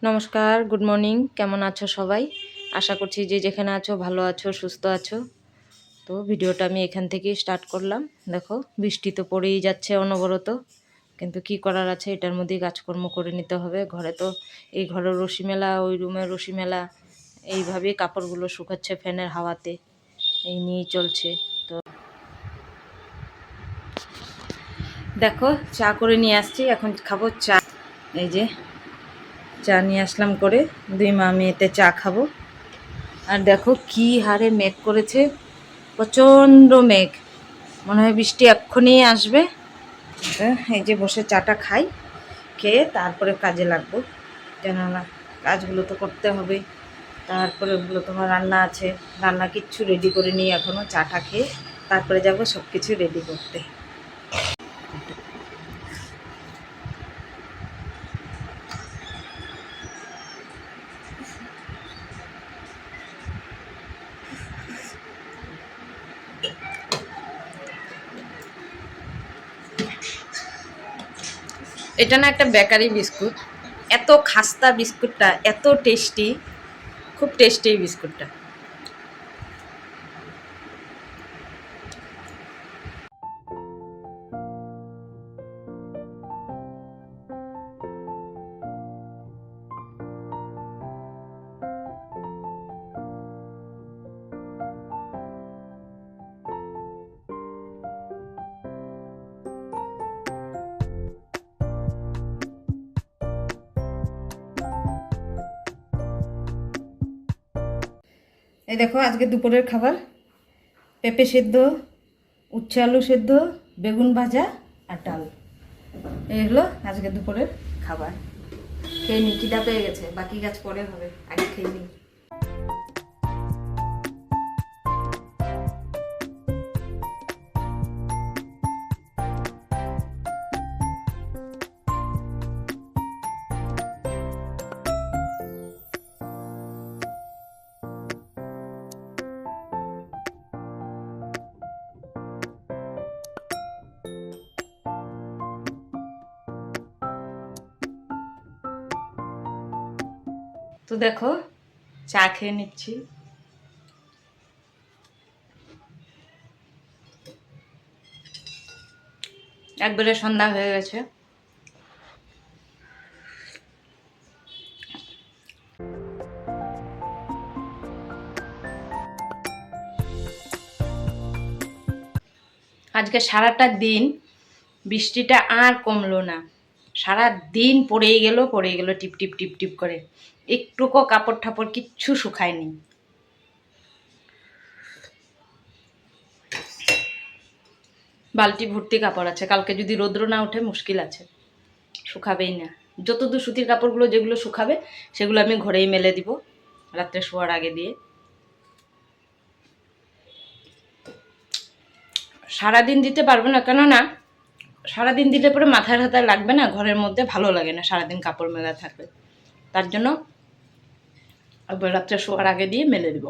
নমস্কার, good morning. কেমন আছো সবাই? আশা করছি যে যেখানে আছো ভালো আছো, সুস্থ আছো। তো ভিডিওটা আমি এখান থেকেই স্টার্ট করলাম। দেখো বৃষ্টি তো পড়েই যাচ্ছে অনবরত, কিন্তু কি করার আছে, এটার মধ্যেই কাজকর্ম করে নিতে হবে। ঘরে তো এই ঘরের রশি মেলা, ওই রুমের রশি মেলা, এইভাবেই কাপড়গুলো শুকাচ্ছে ফ্যানের হাওয়াতে, এই নিয়েই চলছে। তো দেখো চা করে নিয়ে আসছি, এখন খাবো চা। এই যে চা নিয়ে আসলাম করে, দুই মা মেয়েতে চা খাবো। আর দেখো কি হারে মেঘ করেছে, প্রচণ্ড মেঘ, মনে হয় বৃষ্টি এক্ষুনি আসবে। এই যে বসে চাটা খাই, খেয়ে তারপরে কাজে লাগবো, কেননা কাজগুলো তো করতে হবে। তারপরে ওগুলো তোমার রান্না আছে, রান্না কিচ্ছু রেডি করে নিই এখনও, চাটা খেয়ে তারপরে যাবো সব কিছু রেডি করতে। এটা না একটা বেকারি বিস্কুট, এত খাস্তা বিস্কুটটা, এত টেস্টি, খুব টেস্টি এই বিস্কুটটা। এই দেখো আজকে দুপুরের খাবার, পেঁপে সেদ্ধ, উচ্ছে আলু সেদ্ধ, বেগুন ভাজা আর ডাল। এই হলো আজকে দুপুরের খাবার। খেয়ে নি, খিদা পেয়ে গেছে, বাকি কাজ পরে হবে, আগে খেয়ে নি। তো দেখো চা খেয়ে নিচ্ছি। একবারে সন্ধ্যা হয়ে গেছে। আজকে সারাটা দিন বৃষ্টিটা আর কমলো না, সারা দিন পড়েই গেল টিপ টিপ টিপ টিপ করে, একটুকো কাপড় ঠাপড় কিচ্ছু শুকায়নি। বালতি ভর্তি কাপড় আছে, কালকে যদি রৌদ্র না ওঠে মুশকিল আছে, শুকাবেই না। যতদূর সুতির কাপড়গুলো যেগুলো শুকাবে সেগুলো আমি ঘরেই মেলে দিব রাত্রে শোয়ার আগে দিয়ে। সারাদিন দিতে পারবো না, কেননা সারাদিন দিলে পরে মাথায় হাতায় লাগবে না, ঘরের মধ্যে ভালো লাগে না সারাদিন কাপড় মেলা থাকবে। তার জন্য রাত্রে শোয়ার আগে দিয়ে মেলে দিব।